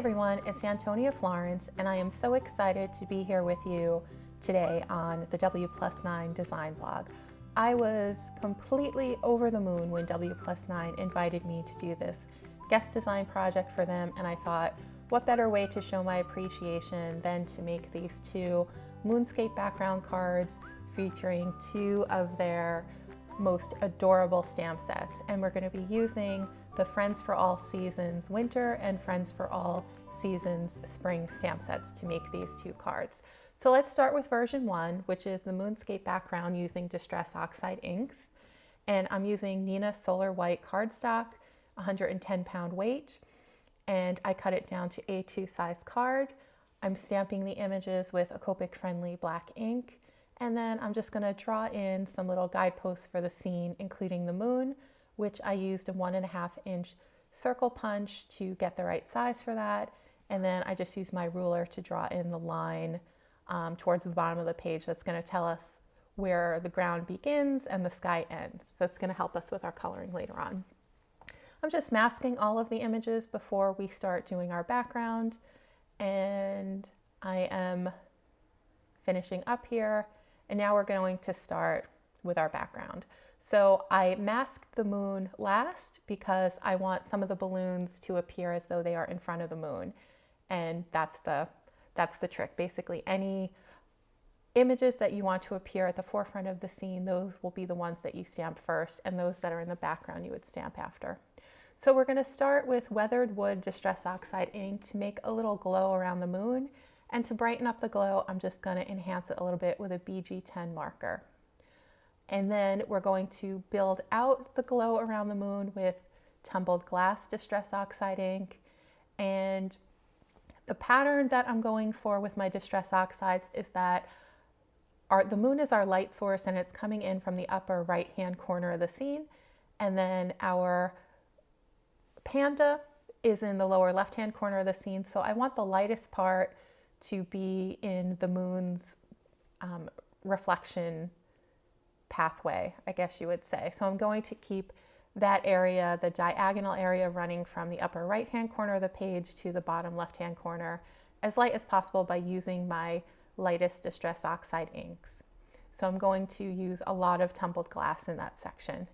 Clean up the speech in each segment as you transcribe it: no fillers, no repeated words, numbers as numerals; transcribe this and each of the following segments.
everyone, it's Antonia Florence, and I am so excited to be here with you today on the W+9 design blog. I was completely over the moon when W+9 invited me to do this guest design project for them, and I thought, what better way to show my appreciation than to make these two moonscape background cards featuring two of their most adorable stamp sets. And we're going to be using the Friends for All Seasons Winter and Friends for All Seasons Spring stamp sets to make these two cards. So let's start with version 1, which is the moonscape background using Distress Oxide inks. And I'm using Neenah Solar White cardstock, 110 pound weight, and I cut it down to A2 size card. I'm stamping the images with a Copic friendly black ink, and then I'm just going to draw in some little guideposts for the scene, including the moon, which I used a 1.5 inch circle punch to get the right size for that. And then I just used my ruler to draw in the line towards the bottom of the page that's going to tell us where the ground begins and the sky ends. So it's going to help us with our coloring later on. I'm just masking all of the images before we start doing our background, and I am finishing up here, and now we're going to start with our background. So I masked the moon last because I want some of the balloons to appear as though they are in front of the moon, and that's the trick. Basically, any images that you want to appear at the forefront of the scene, those will be the ones that you stamp first, and those that are in the background you would stamp after. So we're going to start with Weathered Wood Distress Oxide ink to make a little glow around the moon, and to brighten up the glow, I'm just going to enhance it a little bit with a BG10 marker. And then we're going to build out the glow around the moon with Tumbled Glass Distress Oxide ink. And the pattern that I'm going for with my Distress Oxides is that the moon is our light source, and it's coming in from the upper right-hand corner of the scene. And then our panda is in the lower left-hand corner of the scene. So I want the lightest part to be in the moon's reflection pathway, I guess you would say. So I'm going to keep that area, the diagonal area, running from the upper right-hand corner of the page to the bottom left-hand corner, as light as possible by using my lightest Distress Oxide inks. So I'm going to use a lot of Tumbled Glass in that section.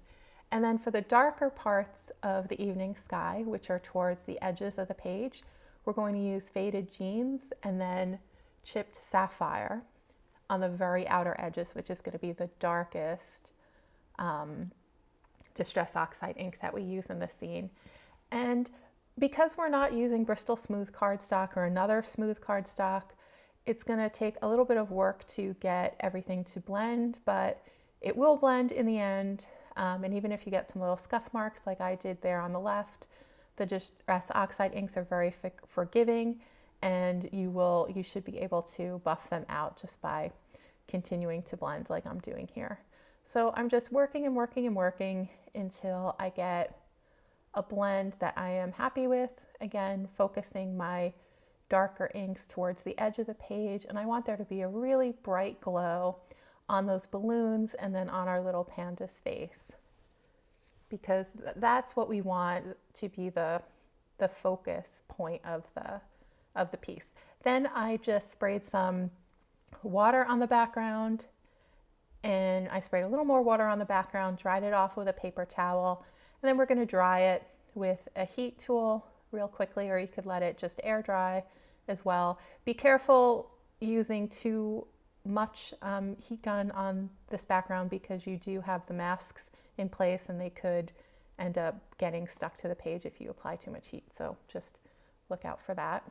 And then for the darker parts of the evening sky, which are towards the edges of the page, we're going to use Faded Jeans and then Chipped Sapphire on the very outer edges, which is going to be the darkest Distress Oxide ink that we use in the scene. And because we're not using Bristol Smooth cardstock or another smooth cardstock, it's going to take a little bit of work to get everything to blend, but it will blend in the end. And even if you get some little scuff marks like I did there on the left, the Distress Oxide inks are very forgiving, and you should be able to buff them out just by continuing to blend like I'm doing here. So I'm just working and working and working until I get a blend that I am happy with. Again, focusing my darker inks towards the edge of the page, and I want there to be a really bright glow on those balloons and then on our little panda's face, because that's what we want to be the focus point of the piece. Then I just sprayed some water on the background, and I sprayed a little more water on the background, dried it off with a paper towel, and then we're going to dry it with a heat tool real quickly, or you could let it just air dry as well. Be careful using too much heat gun on this background, because you do have the masks in place and they could end up getting stuck to the page if you apply too much heat. So just look out for that.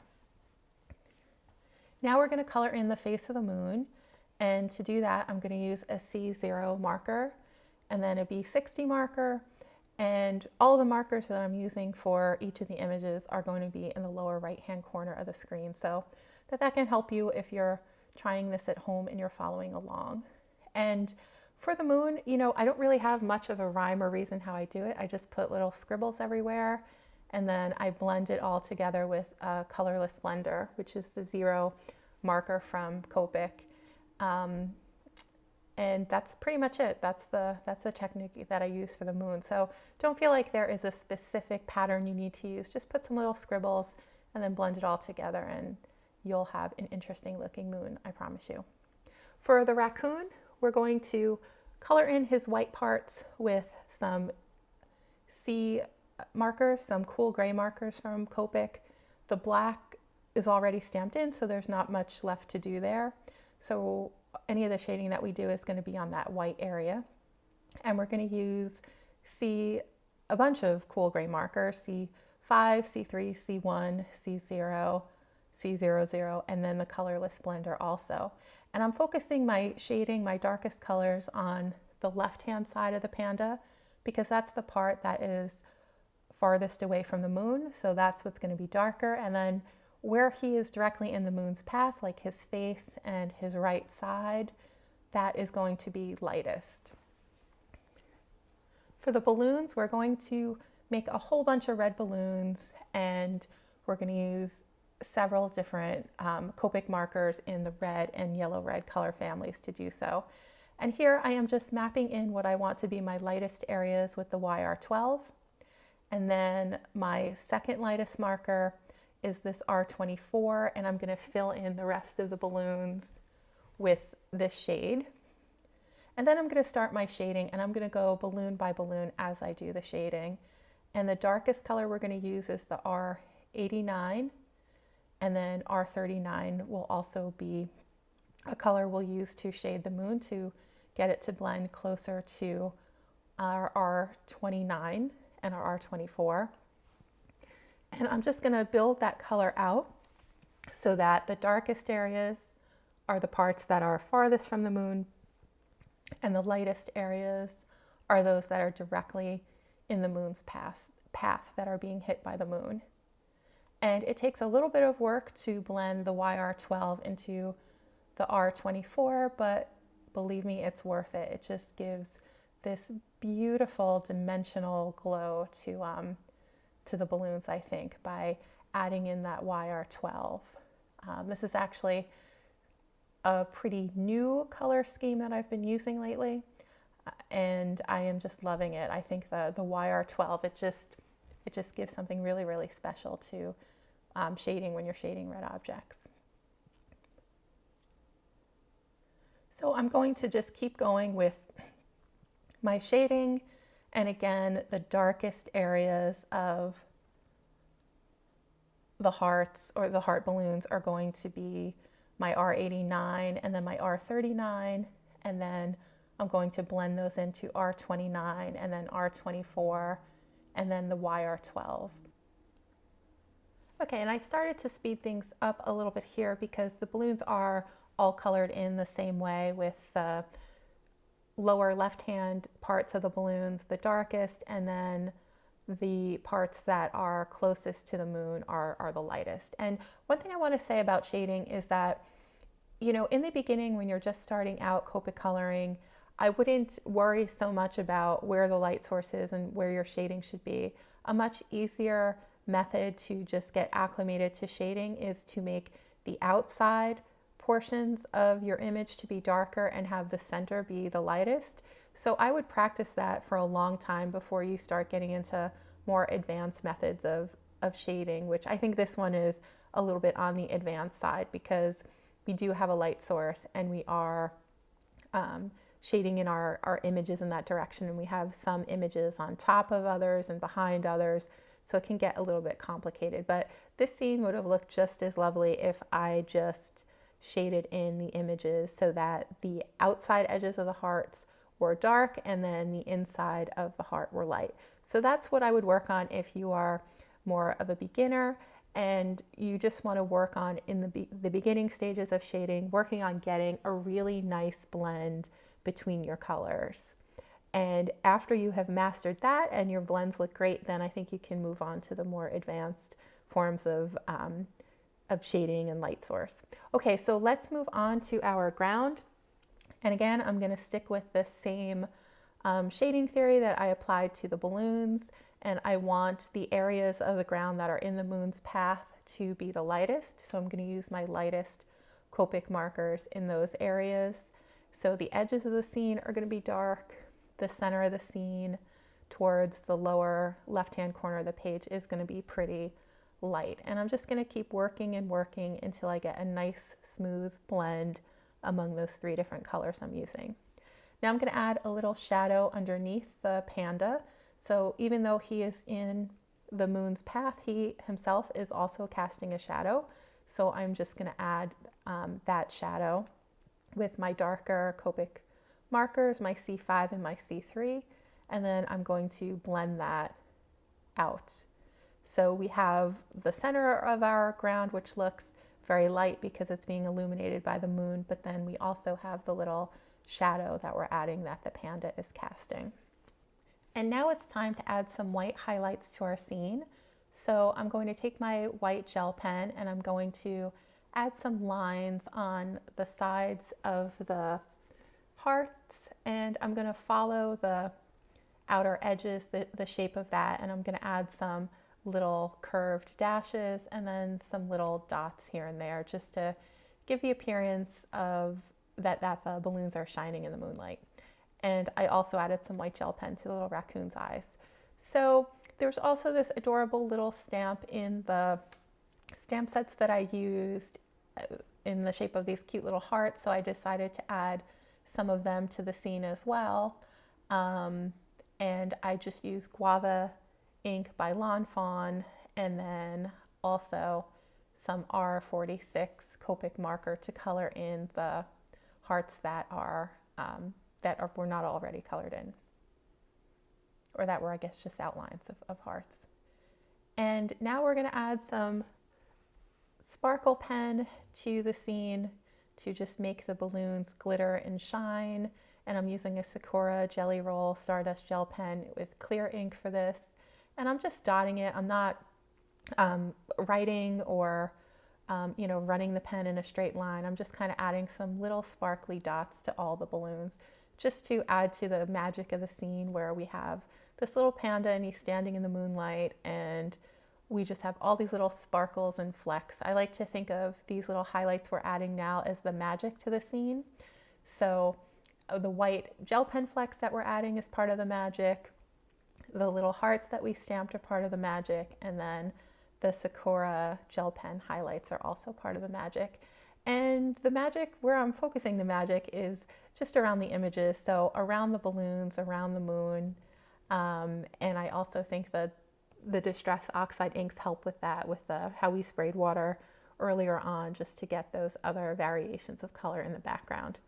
Now we're going to color in the face of the moon, and to do that I'm going to use a C0 marker and then a B60 marker, and all the markers that I'm using for each of the images are going to be in the lower right hand corner of the screen, so that can help you if you're trying this at home and you're following along. And for the moon, I don't really have much of a rhyme or reason how I do it. I just put little scribbles everywhere, and then I blend it all together with a colorless blender, which is the 0 marker from Copic. And that's pretty much it. That's the technique that I use for the moon. So don't feel like there is a specific pattern you need to use. Just put some little scribbles and then blend it all together, and you'll have an interesting looking moon, I promise you. For the raccoon, we're going to color in his white parts with some sea markers, some cool gray markers from Copic. The black is already stamped in, so there's not much left to do there. So any of the shading that we do is going to be on that white area. And we're going to use a bunch of cool gray markers, C5, C3, C1, C0, C00, and then the colorless blender also. And I'm focusing my shading, my darkest colors, on the left-hand side of the panda, because that's the part that is farthest away from the moon. So that's what's going to be darker. And then where he is directly in the moon's path, like his face and his right side, that is going to be lightest. For the balloons, we're going to make a whole bunch of red balloons, and we're going to use several different Copic markers in the red and yellow-red color families to do so. And here I am just mapping in what I want to be my lightest areas with the YR12. And then my second lightest marker is this R24, and I'm going to fill in the rest of the balloons with this shade. And then I'm going to start my shading, and I'm going to go balloon by balloon as I do the shading. And the darkest color we're going to use is the R89, and then R39 will also be a color we'll use to shade the moon to get it to blend closer to our R29 and our R24. And I'm just going to build that color out so that the darkest areas are the parts that are farthest from the moon, and the lightest areas are those that are directly in the moon's path that are being hit by the moon. And it takes a little bit of work to blend the YR12 into the R24, but believe me, it's worth it. It just gives this beautiful dimensional glow to the balloons, I think, by adding in that YR12. This is actually a pretty new color scheme that I've been using lately, and I am just loving it. I think the YR12, it just gives something really, really special to shading when you're shading red objects. So I'm going to just keep going with my shading, and again, the darkest areas of the hearts or the heart balloons are going to be my R89 and then my R39, and then I'm going to blend those into R29 and then R24 and then the YR12. Okay, and I started to speed things up a little bit here because the balloons are all colored in the same way, with the lower left-hand parts of the balloons the darkest, and then the parts that are closest to the moon are the lightest. And one thing I want to say about shading is that, you know, in the beginning when you're just starting out Copic coloring, I wouldn't worry so much about where the light source is and where your shading should be. A much easier method to just get acclimated to shading is to make the outside portions of your image to be darker and have the center be the lightest. So I would practice that for a long time before you start getting into more advanced methods of shading, which I think this one is a little bit on the advanced side because we do have a light source and we are shading in our images in that direction, and we have some images on top of others and behind others, so it can get a little bit complicated. But this scene would have looked just as lovely if I just shaded in the images so that the outside edges of the hearts were dark and then the inside of the heart were light. So that's what I would work on if you are more of a beginner and you just want to work on in the beginning stages of shading, working on getting a really nice blend between your colors. And after you have mastered that and your blends look great, then I think you can move on to the more advanced forms of shading and light source. Okay, so let's move on to our ground. And again, I'm going to stick with the same shading theory that I applied to the balloons, and I want the areas of the ground that are in the moon's path to be the lightest. So I'm going to use my lightest Copic markers in those areas. So the edges of the scene are going to be dark. The center of the scene towards the lower left-hand corner of the page is going to be pretty light. And I'm just going to keep working and working until I get a nice smooth blend among those three different colors I'm using. Now I'm going to add a little shadow underneath the panda. So even though he is in the moon's path, he himself is also casting a shadow. So I'm just going to add that shadow with my darker Copic markers, my C5 and my C3, and then I'm going to blend that out. So we have the center of our ground, which looks very light because it's being illuminated by the moon, but then we also have the little shadow that we're adding that the panda is casting. And now it's time to add some white highlights to our scene. So I'm going to take my white gel pen and I'm going to add some lines on the sides of the hearts, and I'm going to follow the outer edges, the shape of that, and I'm going to add some little curved dashes and then some little dots here and there just to give the appearance of that the balloons are shining in the moonlight. And I also added some white gel pen to the little raccoon's eyes. So there's also this adorable little stamp in the stamp sets that I used in the shape of these cute little hearts, so I decided to add some of them to the scene as well. And I just used guava ink by Lawn Fawn, and then also some R46 Copic marker to color in the hearts that were not already colored in, or that were, I guess, just outlines of hearts. And now we're going to add some sparkle pen to the scene to just make the balloons glitter and shine. And I'm using a Sakura Jelly Roll Stardust Gel Pen with clear ink for this. And I'm just dotting it. I'm not writing or running the pen in a straight line. I'm just kind of adding some little sparkly dots to all the balloons just to add to the magic of the scene where we have this little panda and he's standing in the moonlight and we just have all these little sparkles and flecks. I like to think of these little highlights we're adding now as the magic to the scene. So the white gel pen flecks that we're adding is part of the magic. The little hearts that we stamped are part of the magic. And then the Sakura gel pen highlights are also part of the magic. And the magic, where I'm focusing the magic, is just around the images. So around the balloons, around the moon. And I also think that the Distress Oxide inks help with that, with how we sprayed water earlier on, just to get those other variations of color in the background.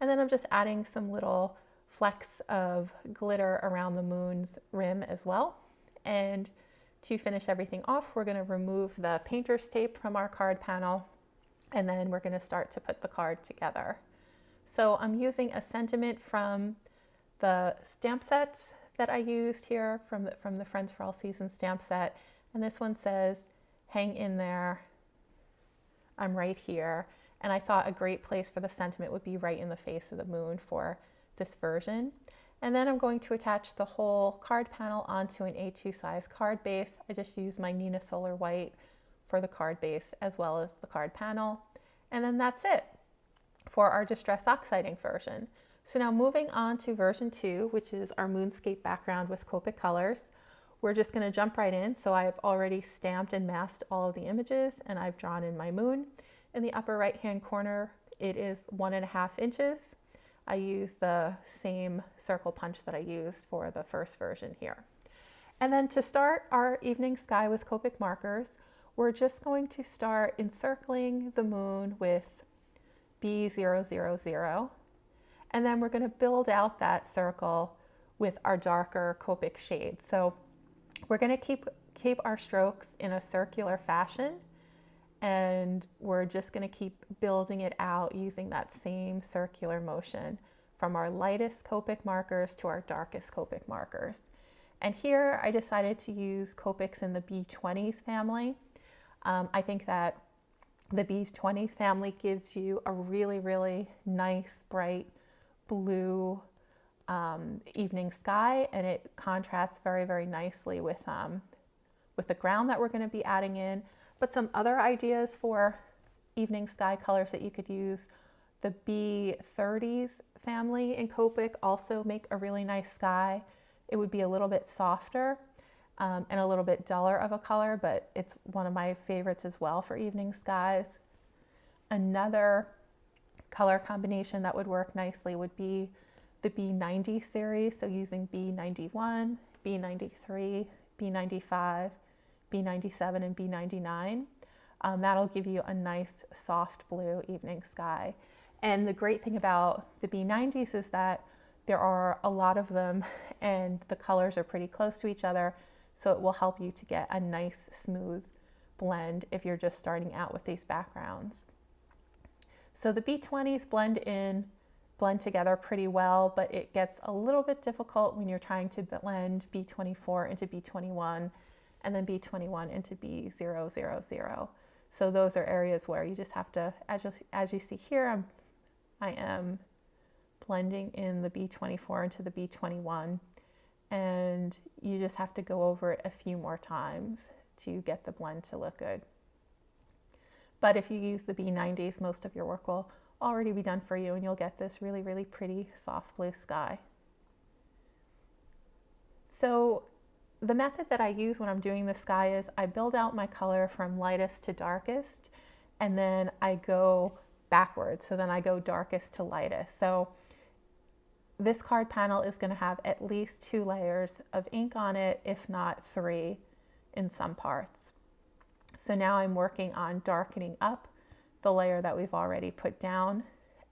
And then I'm just adding some little flecks of glitter around the moon's rim as well. And to finish everything off, we're going to remove the painter's tape from our card panel, and then we're going to start to put the card together. So I'm using a sentiment from the stamp sets that I used here from the Friends for All Seasons stamp set. And this one says, "Hang in there, I'm right here." And I thought a great place for the sentiment would be right in the face of the moon for this version. And then I'm going to attach the whole card panel onto an A2 size card base. I just used my Nina Solar White for the card base as well as the card panel. And then that's it for our Distress Oxiding version. So now moving on to version 2, which is our moonscape background with Copic colors. We're just going to jump right in. So I've already stamped and masked all of the images, and I've drawn in my moon. In the upper right hand corner, it is 1.5 inches. I use the same circle punch that I used for the first version here. And then to start our evening sky with Copic markers, we're just going to start encircling the moon with B000. And then we're going to build out that circle with our darker Copic shade. So we're going to keep our strokes in a circular fashion, and we're just going to keep building it out using that same circular motion from our lightest Copic markers to our darkest Copic markers. And here I decided to use Copics in the B20s family. I think that the B20s family gives you a really, really nice, bright blue evening sky, and it contrasts very, very nicely with the ground that we're going to be adding in. But some other ideas for evening sky colors that you could use, the B30s family in Copic also make a really nice sky. It would be a little bit softer. and a little bit duller of a color, but it's one of my favorites as well for evening skies. Another color combination that would work nicely would be the B90 series, so using B91, B93, B95, B97, and B99. That'll give you a nice soft blue evening sky. And the great thing about the B90s is that there are a lot of them and the colors are pretty close to each other, so it will help you to get a nice smooth blend if you're just starting out with these backgrounds. So the B20s blend together pretty well, but it gets a little bit difficult when you're trying to blend B24 into B21 and then B21 into B000. So those are areas where you just have to, as you see here, I am blending in the B24 into the B21, and you just have to go over it a few more times to get the blend to look good. But if you use the B90s, most of your work will already be done for you, and you'll get this really, really pretty soft blue sky. So the method that I use when I'm doing the sky is I build out my color from lightest to darkest, and then I go backwards. So then I go darkest to lightest. So this card panel is going to have at least 2 layers of ink on it, if not 3 in some parts. So now I'm working on darkening up the layer that we've already put down.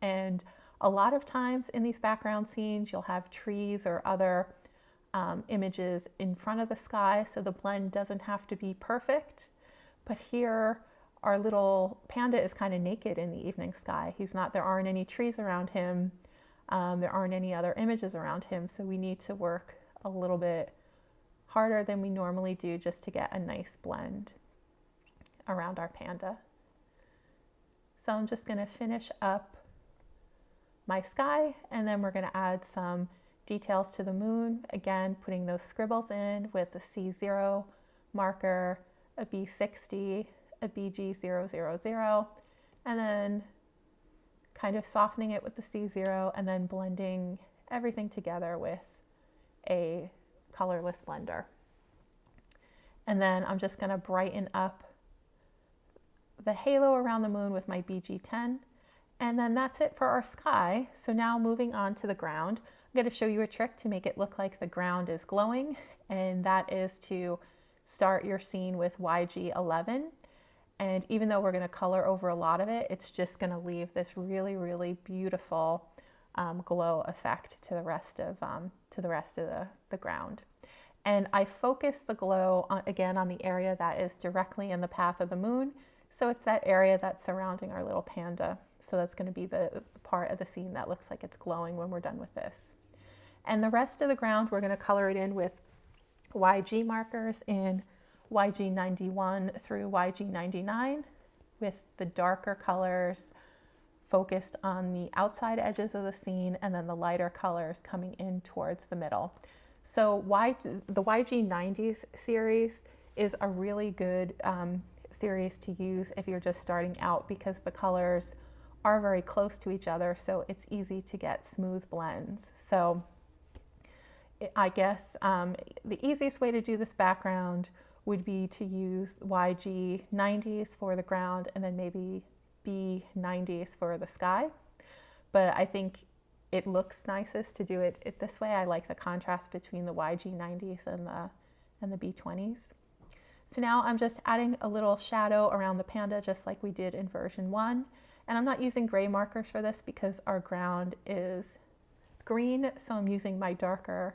And a lot of times in these background scenes, you'll have trees or other images in front of the sky, so the blend doesn't have to be perfect. But here, our little panda is kind of naked in the evening sky. There aren't any trees around him. There aren't any other images around him, so we need to work a little bit harder than we normally do just to get a nice blend around our panda. So I'm just going to finish up my sky, and then we're going to add some details to the moon. Again, putting those scribbles in with a C0 marker, a B60, a BG000, and then kind of softening it with the C0 and then blending everything together with a colorless blender. And then I'm just going to brighten up the halo around the moon with my BG10. And then that's it for our sky. So now moving on to the ground, I'm going to show you a trick to make it look like the ground is glowing. And that is to start your scene with YG11. And even though we're going to color over a lot of it, it's just going to leave this really, really beautiful glow effect to the rest of the ground. And I focus the glow again on the area that is directly in the path of the moon. So it's that area that's surrounding our little panda. So that's going to be the part of the scene that looks like it's glowing when we're done with this. And the rest of the ground, we're going to color it in with YG markers in YG91 through YG99, with the darker colors focused on the outside edges of the scene, and then the lighter colors coming in towards the middle. So the YG90s series is a really good series to use if you're just starting out, because the colors are very close to each other, so it's easy to get smooth blends. So I guess the easiest way to do this background would be to use YG90s for the ground and then maybe B90s for the sky. But I think it looks nicest to do it this way. I like the contrast between the YG90s and the B20s. So now I'm just adding a little shadow around the panda, just like we did in version 1. And I'm not using gray markers for this because our ground is green, so I'm using my darker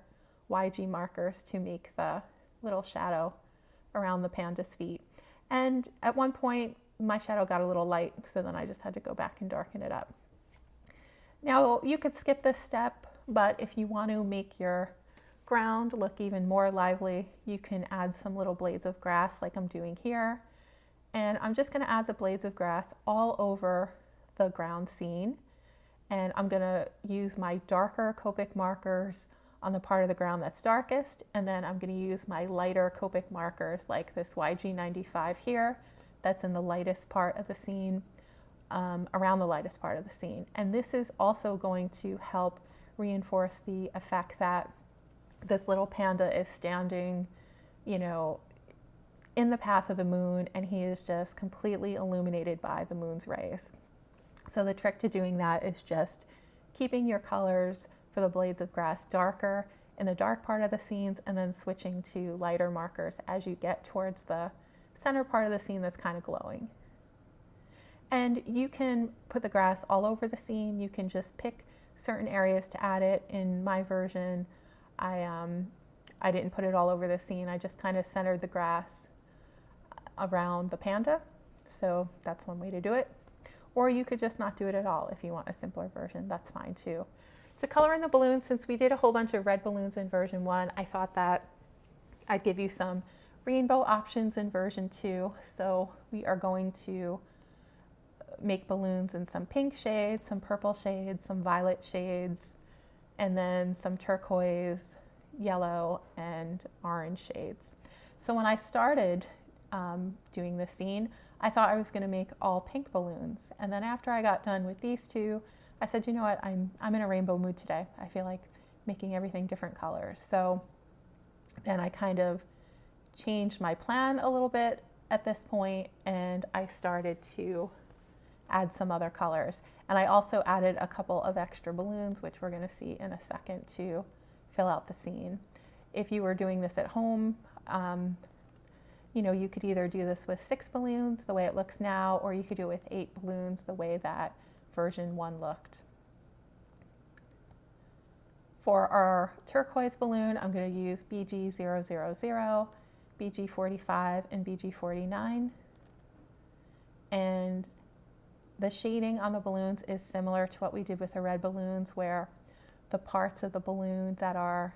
YG markers to make the little shadow around the panda's feet. And at one point, my shadow got a little light, so then I just had to go back and darken it up. Now, you could skip this step, but if you want to make your ground look even more lively, you can add some little blades of grass like I'm doing here. And I'm just going to add the blades of grass all over the ground scene. And I'm going to use my darker Copic markers on the part of the ground that's darkest, and then I'm going to use my lighter Copic markers like this YG95 here that's in the lightest part of the scene, around the lightest part of the scene. And this is also going to help reinforce the effect that this little panda is standing you know, in the path of the moon, and he is just completely illuminated by the moon's rays. So the trick to doing that is just keeping your colors for the blades of grass darker in the dark part of the scenes, and then switching to lighter markers as you get towards the center part of the scene that's kind of glowing. And you can put the grass all over the scene. You can just pick certain areas to add it. In my version, I didn't put it all over the scene. I just kind of centered the grass around the panda. So that's one way to do it. Or you could just not do it at all if you want a simpler version. That's fine too. To color in the balloons, since we did a whole bunch of red balloons in version 1, I thought that I'd give you some rainbow options in version 2. So we are going to make balloons in some pink shades, some purple shades, some violet shades, and then some turquoise, yellow, and orange shades. So when I started doing this scene, I thought I was going to make all pink balloons. And then after I got done with these two, I said, you know what, I'm in a rainbow mood today. I feel like making everything different colors. So then I kind of changed my plan a little bit at this point, and I started to add some other colors. And I also added a couple of extra balloons, which we're going to see in a second, to fill out the scene. If you were doing this at home, you know, you could either do this with 6 balloons, the way it looks now, or you could do it with 8 balloons, the way that version 1 looked. For our turquoise balloon, I'm going to use BG000, BG45, and BG49. And the shading on the balloons is similar to what we did with the red balloons, where the parts of the balloon that are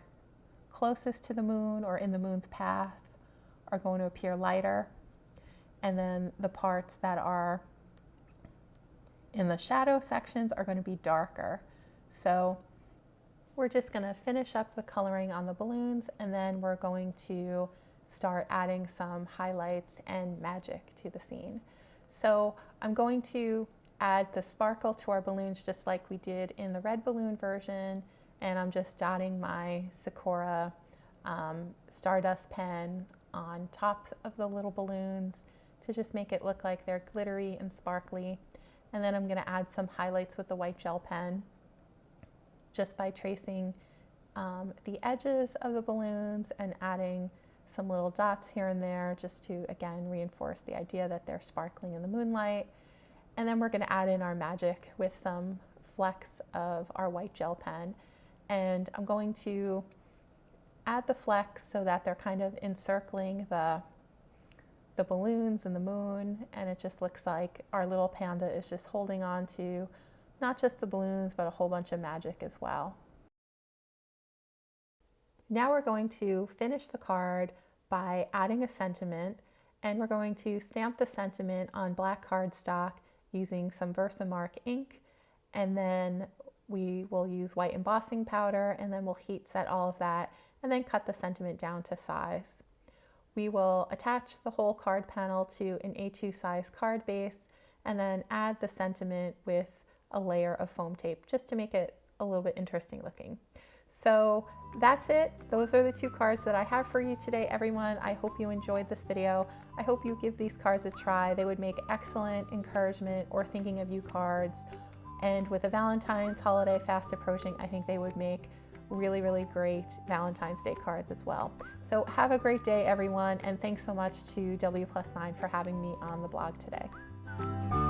closest to the moon or in the moon's path are going to appear lighter, and then the parts that are in the shadow sections are going to be darker. So we're just going to finish up the coloring on the balloons, and then we're going to start adding some highlights and magic to the scene. So I'm going to add the sparkle to our balloons just like we did in the red balloon version, and I'm just dotting my Sakura Stardust pen on top of the little balloons to just make it look like they're glittery and sparkly. And then I'm going to add some highlights with the white gel pen just by tracing the edges of the balloons and adding some little dots here and there, just to again reinforce the idea that they're sparkling in the moonlight. And then we're going to add in our magic with some flecks of our white gel pen. And I'm going to add the flecks so that they're kind of encircling the balloons and the moon, and it just looks like our little panda is just holding on to not just the balloons, but a whole bunch of magic as well. Now we're going to finish the card by adding a sentiment, and we're going to stamp the sentiment on black cardstock using some Versamark ink, and then we will use white embossing powder, and then we'll heat set all of that, and then cut the sentiment down to size. We will attach the whole card panel to an A2 size card base, and then add the sentiment with a layer of foam tape just to make it a little bit interesting looking. So that's it. Those are the 2 cards that I have for you today, everyone. I hope you enjoyed this video. I hope you give these cards a try. They would make excellent encouragement or thinking of you cards. And with the Valentine's holiday fast approaching, I think they would make really, really great Valentine's Day cards as well. So have a great day, everyone, and thanks so much to W+9 for having me on the blog today.